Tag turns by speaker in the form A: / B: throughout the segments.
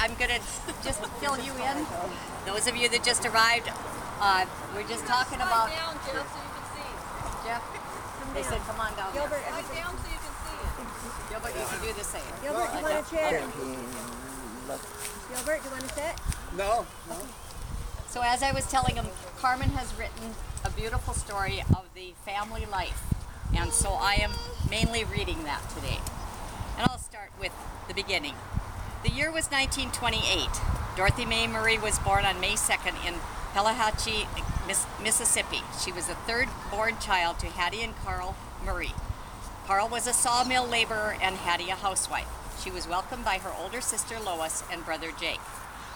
A: I'm going to just fill you in. Those of you that just arrived, we're just talking about...
B: down, Jeff, so you can see.
A: Jeff, they said come on down.
B: Gilbert, right down so you can see it.
A: Gilbert, you can do the same.
C: Gilbert, you want a chair? Gilbert, do you want to sit?
D: No.
A: So as I was telling him, Carmen has written a beautiful story of the family life. And so I am mainly reading that today. And I'll start with the beginning. The year was 1928. Dorothy Mae Murray was born on May 2nd in Pelahatchie, Mississippi. She was the third born child to Hattie and Carl Murray. Carl was a sawmill laborer and Hattie a housewife. She was welcomed by her older sister Lois and brother Jake.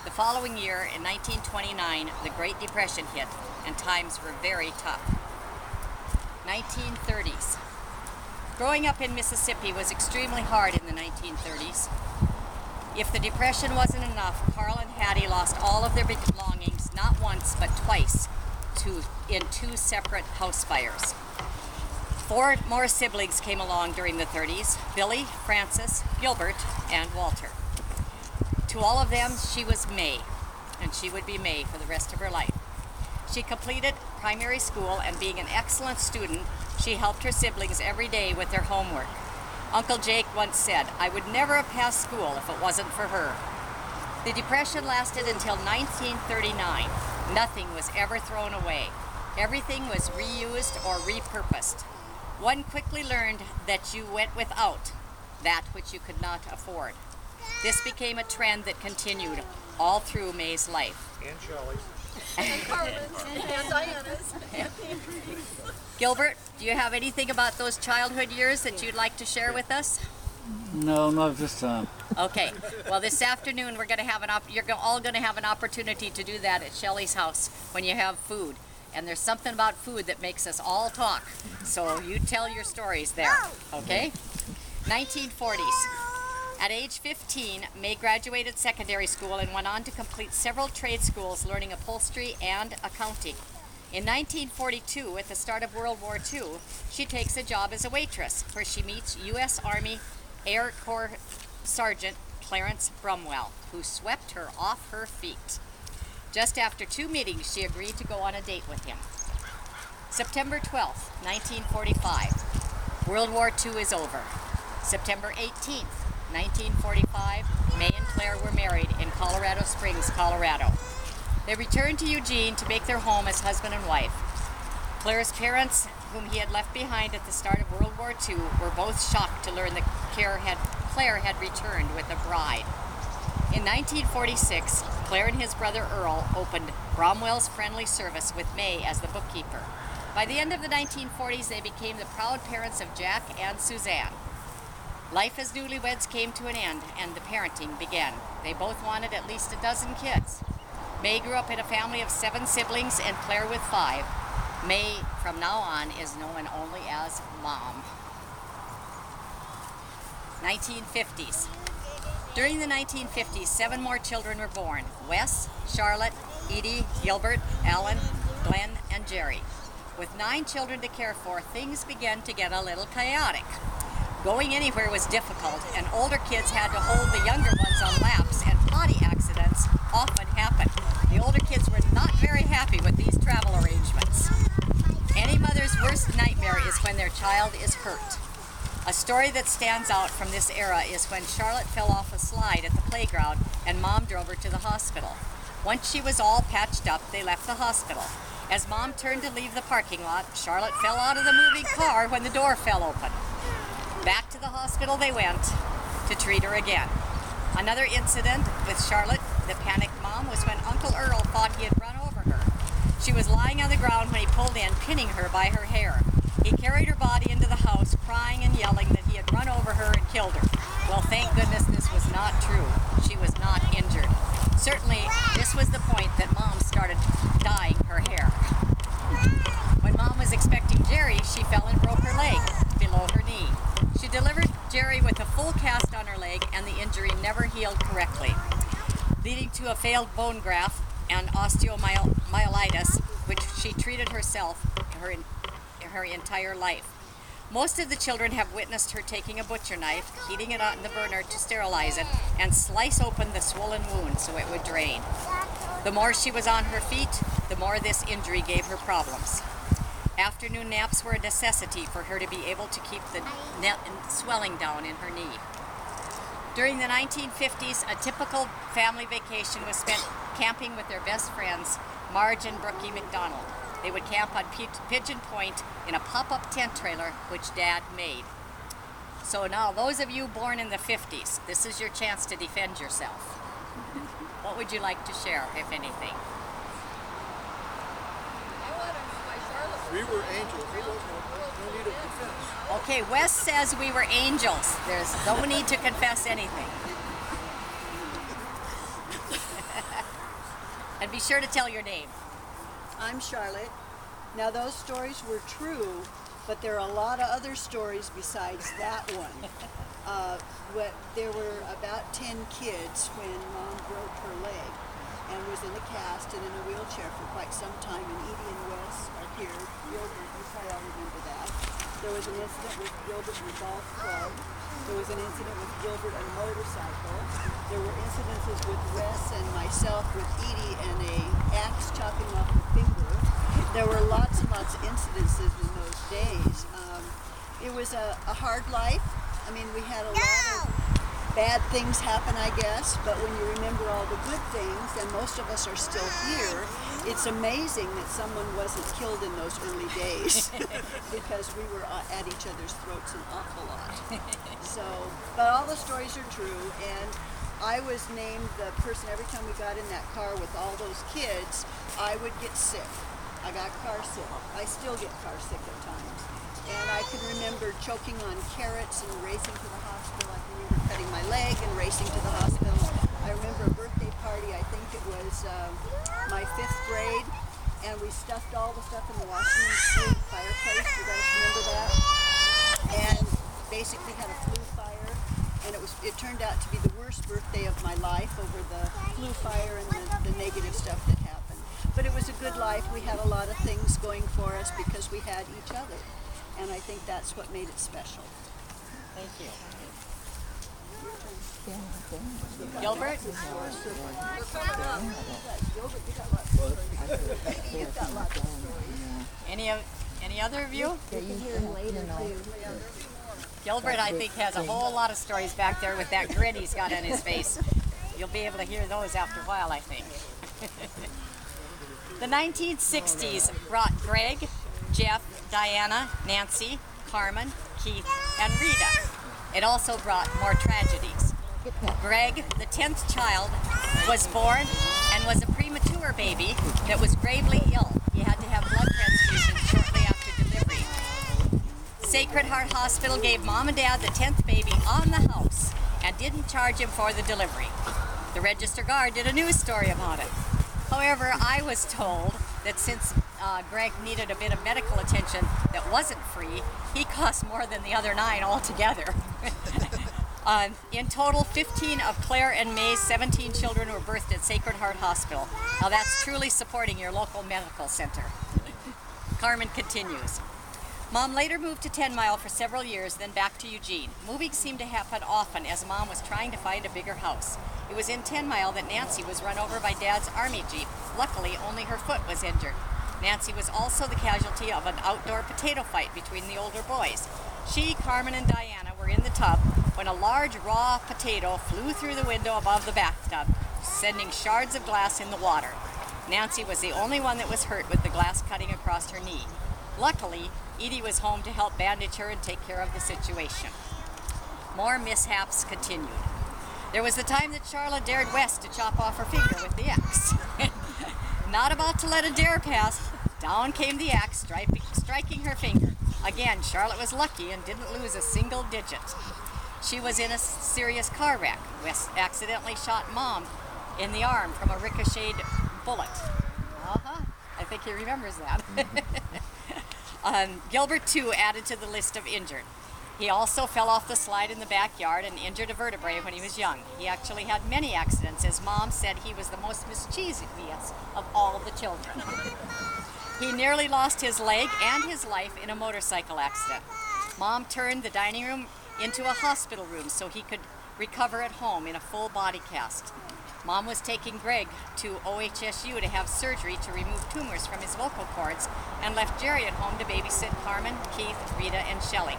A: The following year, in 1929, the Great Depression hit and times were very tough. 1930s. Growing up in Mississippi was extremely hard in the 1930s. If the Depression wasn't enough, Carl and Hattie lost all of their belongings, not once but twice, in two separate house fires. 4 more siblings came along during the 30s: Billy, Francis, Gilbert, and Walter. To all of them, she was May, and she would be May for the rest of her life. She completed primary school, and being an excellent student, she helped her siblings every day with their homework. Uncle Jake once said, "I would never have passed school if it wasn't for her." The Depression lasted until 1939. Nothing was ever thrown away. Everything was reused or repurposed. One quickly learned that you went without that which you could not afford. This became a trend that continued all through May's life.
D: And Shelley's.
B: And Carmen's and Diana's.
A: Gilbert, do you have anything about those childhood years that you'd like to share with us?
E: No, not this time.
A: Okay. Well, this afternoon we're going to have you're all going to have an opportunity to do that at Shelley's house when you have food. And there's something about food that makes us all talk. So you tell your stories there, okay? 1940s. At age 15, May graduated secondary school and went on to complete several trade schools learning upholstery and accounting. In 1942, at the start of World War II, she takes a job as a waitress, where she meets U.S. Army Air Corps Sergeant Clarence Brumwell, who swept her off her feet. Just after 2 meetings, she agreed to go on a date with him. September 12th, 1945. World War II is over. September 18th, 1945, May and Claire were married in Colorado Springs, Colorado. They returned to Eugene to make their home as husband and wife. Claire's parents, whom he had left behind at the start of World War II, were both shocked to learn that Claire had returned with a bride. In 1946, Claire and his brother Earl opened Bromwell's Friendly Service with May as the bookkeeper. By the end of the 1940s, they became the proud parents of Jack and Suzanne. Life as newlyweds came to an end, and the parenting began. They both wanted at least a dozen kids. May grew up in a family of 7 siblings, and Claire with 5. May, from now on, is known only as Mom. 1950s. During the 1950s, 7 more children were born: Wes, Charlotte, Edie, Gilbert, Alan, Glenn, and Jerry. With 9 children to care for, things began to get a little chaotic. Going anywhere was difficult, and older kids had to hold the younger ones on laps, and potty accidents often happened. The older kids were not very happy with these travel arrangements. Any mother's worst nightmare is when their child is hurt. A story that stands out from this era is when Charlotte fell off a slide at the playground and Mom drove her to the hospital. Once she was all patched up, they left the hospital. As Mom turned to leave the parking lot, Charlotte fell out of the moving car when the door fell open. Back to the hospital they went to treat her again. Another incident with Charlotte, the panicked mom, was when Uncle Earl thought he had run over her. She was lying on the ground when he pulled in, pinning her by her hair. He carried her body into the house, crying and yelling that he had run over her and killed her. Well, thank goodness this was not true. She was not injured. Certainly, this was the point that Mom started dyeing her hair. When Mom was expecting Jerry, she fell and broke her leg below her knee. She delivered Jerry with a full cast on her leg, and the injury never healed correctly, leading to a failed bone graft and osteomyelitis, which she treated herself her entire life. Most of the children have witnessed her taking a butcher knife, heating it on the burner to sterilize it, and slice open the swollen wound so it would drain. The more she was on her feet, the more this injury gave her problems. Afternoon naps were a necessity for her to be able to keep the swelling down in her knee. During the 1950s, a typical family vacation was spent camping with their best friends, Marge and Brookie McDonald. They would camp on Pigeon Point in a pop-up tent trailer which Dad made. So now, those of you born in the 50s, this is your chance to defend yourself. What would you like to share, if anything?
C: We were angels. No need of defense.
A: Okay, Wes says we were angels. There's no need to confess anything. And be sure to tell your name.
D: I'm Charlotte. Now those stories were true, but there are a lot of other stories besides that one. There were about 10 kids when Mom broke her leg and was in a cast and in a wheelchair for quite some time, and Edie and Wes are here. Gilbert, you probably all remember that. There was an incident with Gilbert in the golf club. There was an incident with Gilbert on a motorcycle. There were incidences with Wes and myself with Edie and a axe chopping off her finger. There were lots and lots of incidences in those days. It was a hard life. I mean, we had a lot of bad things happen, I guess, but when you remember all the good things, and most of us are still here, it's amazing that someone wasn't killed in those early days because we were at each other's throats an awful lot. So, but all the stories are true, and I was named the person every time we got in that car with all those kids, I would get sick. I got car sick. I still get car sick at times. And I can remember choking on carrots and racing to the hospital. I can remember cutting my leg and racing to the hospital. I remember a birthday party, I think it was my 5th grade, and we stuffed all the stuff in the Washington Street fireplace. You guys remember that? And basically had a flu fire, and it turned out to be the worst birthday of my life over the flu fire and the negative stuff that happened. But it was a good life. We had a lot of things going for us because we had each other. And I think that's what made it special.
A: Thank you. Gilbert? Any other of you? Gilbert, I think, has a whole lot of stories back there with that grin he's got on his face. You'll be able to hear those after a while, I think. The 1960s brought Greg, Jeff, Diana, Nancy, Carmen, Keith, and Rita. It also brought more tragedies. Greg, the 10th child, was born and was a premature baby that was gravely ill. He had to have blood transfusions shortly after delivery. Sacred Heart Hospital gave Mom and Dad the 10th baby on the house and didn't charge him for the delivery. The Register Guard did a news story about it. However, I was told that since Greg needed a bit of medical attention that wasn't free, he cost more than the other 9 altogether. In total, 15 of Claire and May's 17 children were birthed at Sacred Heart Hospital. Now that's truly supporting your local medical center. Carmen continues. Mom later moved to 10 Mile for several years, then back to Eugene. Moving seemed to happen often as Mom was trying to find a bigger house. It was in 10 Mile that Nancy was run over by Dad's Army Jeep. Luckily, only her foot was injured. Nancy was also the casualty of an outdoor potato fight between the older boys. She, Carmen, and Diana were in the tub when a large raw potato flew through the window above the bathtub, sending shards of glass in the water. Nancy was the only one that was hurt with the glass cutting across her knee. Luckily, Edie was home to help bandage her and take care of the situation. More mishaps continued. There was the time that Charlotte dared Wes to chop off her finger with the axe. Not about to let a dare pass, down came the axe, striking her finger. Again, Charlotte was lucky and didn't lose a single digit. She was in a serious car wreck. Wes accidentally shot Mom in the arm from a ricocheted bullet. I think he remembers that. Gilbert, too, added to the list of injured. He also fell off the slide in the backyard and injured a vertebrae when he was young. He actually had many accidents, as Mom said he was the most mischievous of all the children. He nearly lost his leg and his life in a motorcycle accident. Mom turned the dining room into a hospital room so he could recover at home in a full body cast. Mom was taking Greg to OHSU to have surgery to remove tumors from his vocal cords and left Jerry at home to babysit Carmen, Keith, Rita, and Shelley.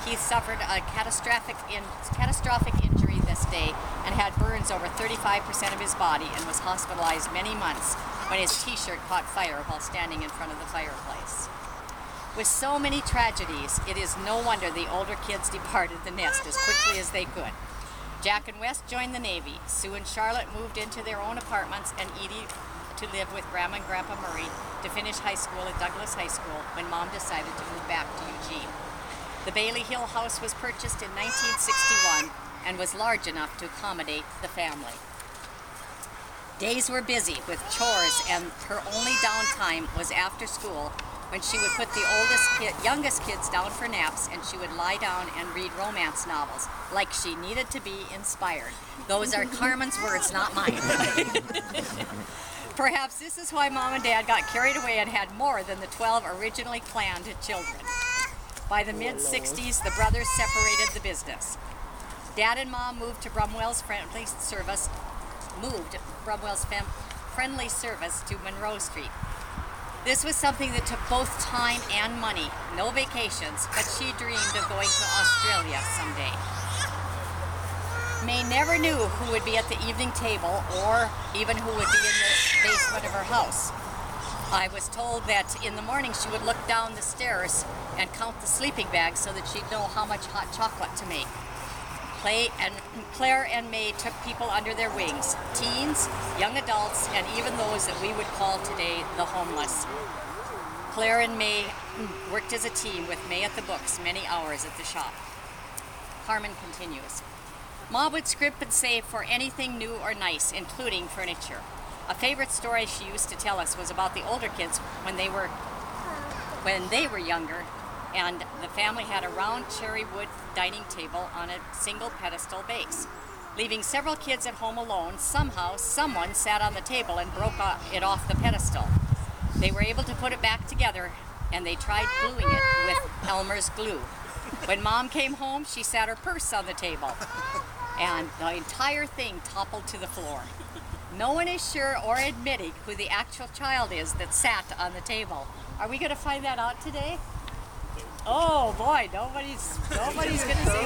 A: Keith suffered a catastrophic injury this day and had burns over 35% of his body and was hospitalized many months when his t-shirt caught fire while standing in front of the fireplace. With so many tragedies, it is no wonder the older kids departed the nest as quickly as they could. Jack and Wes joined the Navy. Sue and Charlotte moved into their own apartments, and Edie to live with Grandma and Grandpa Murray to finish high school at Douglas High School when Mom decided to move back to Eugene. The Bailey Hill house was purchased in 1961 and was large enough to accommodate the family. Days were busy with chores, and her only downtime was after school, when she would put the youngest kids down for naps, and she would lie down and read romance novels like she needed to be inspired. Those are Carmen's words, not mine. Perhaps this is why Mom and Dad got carried away and had more than the 12 originally planned children. By the mid-60s, the brothers separated the business. Dad and Mom moved Brumwell's friendly service to Monroe Street. This was something that took both time and money, no vacations, but she dreamed of going to Australia someday. May never knew who would be at the evening table or even who would be in the basement of her house. I was told that in the morning she would look down the stairs and count the sleeping bags so that she'd know how much hot chocolate to make. Claire and May took people under their wings, teens, young adults, and even those that we would call today the homeless. Claire and May worked as a team with May at the books many hours at the shop. Carmen continues. Mom would script and save for anything new or nice, including furniture. A favorite story she used to tell us was about the older kids when they were younger, and the family had a round cherry wood dining table on a single pedestal base. Leaving several kids at home alone, somehow someone sat on the table and broke it off the pedestal. They were able to put it back together, and they tried gluing it with Elmer's glue. When Mom came home, she sat her purse on the table, and the entire thing toppled to the floor. No one is sure or admitting who the actual child is that sat on the table. Are we going to find that out today? Oh boy, nobody's gonna say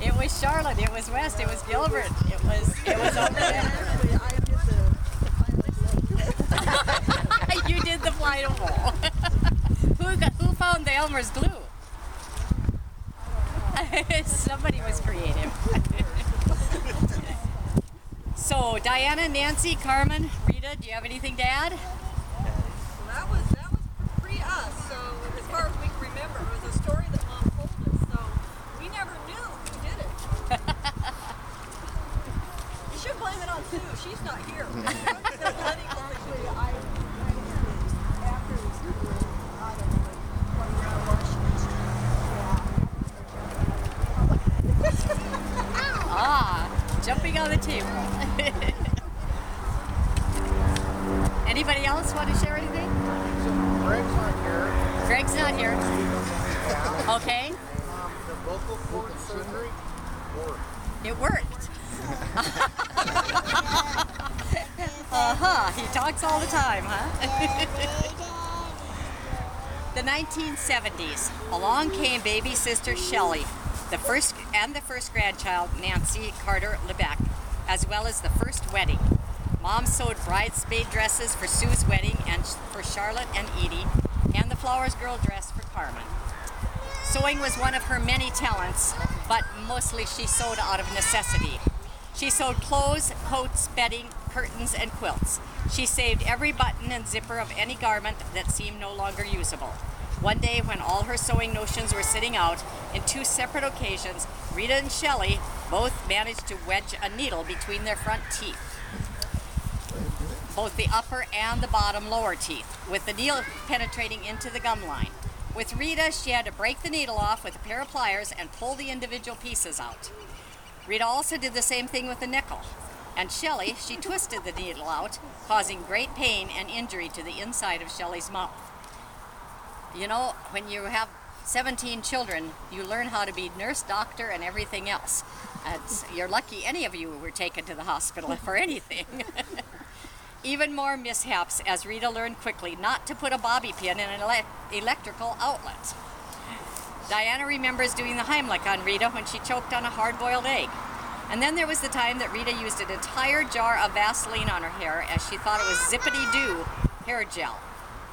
A: it was Charlotte, it was West, it was Gilbert, it was over there. You did the flyable. Who found the Elmer's glue? Somebody was creative. So Diana, Nancy, Carmen, Rita, do you have anything to add?
B: That was pre-us, so as far as we can remember, it was a story that Mom told us, so we never knew who did it. You should blame it on Sue, she's not here.
A: Jumping on the table. Anybody else want to share anything?
C: Greg's not here.
A: Greg's not here. Okay.
C: The vocal cord surgery worked.
A: It worked. He talks all the time, huh? The 1970s. Along came baby sister Shelley, the first grandchild, Nancy Carter Lebec, as well as the first wedding. Mom sewed bridesmaid dresses for Sue's wedding and for Charlotte and Edie, and the Flowers Girl dress for Carmen. Sewing was one of her many talents, but mostly she sewed out of necessity. She sewed clothes, coats, bedding, curtains, and quilts. She saved every button and zipper of any garment that seemed no longer usable. One day, when all her sewing notions were sitting out, in two separate occasions, Rita and Shelley both managed to wedge a needle between their front teeth, both the upper and the bottom lower teeth, with the needle penetrating into the gum line. With Rita, she had to break the needle off with a pair of pliers and pull the individual pieces out. Rita also did the same thing with the nickel. And Shelley, she twisted the needle out, causing great pain and injury to the inside of Shelley's mouth. You know, when you have 17 children, you learn how to be nurse, doctor, and everything else. You're lucky any of you were taken to the hospital for anything. Even more mishaps as Rita learned quickly not to put a bobby pin in an electrical outlet. Diana remembers doing the Heimlich on Rita when she choked on a hard-boiled egg. And then there was the time that Rita used an entire jar of Vaseline on her hair as she thought it was zippity-doo hair gel.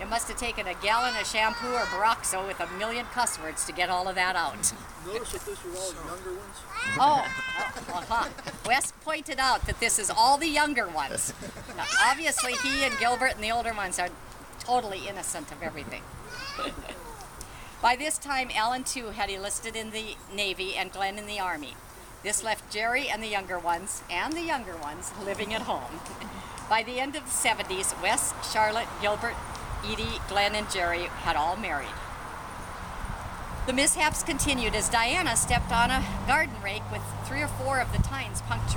A: It must have taken a gallon of shampoo or Baroxo with a million cuss words to get all of that out.
C: Notice that this was all younger ones?
A: Oh, Wes pointed out that this is all the younger ones. Now, obviously, he and Gilbert and the older ones are totally innocent of everything. By this time, Alan too had enlisted in the Navy and Glenn in the Army. This left Jerry and the younger ones living at home. By the end of the 70s, Wes, Charlotte, Gilbert, Edie, Glenn, and Jerry had all married. The mishaps continued as Diana stepped on a garden rake with 3 or 4 of the tines punctured.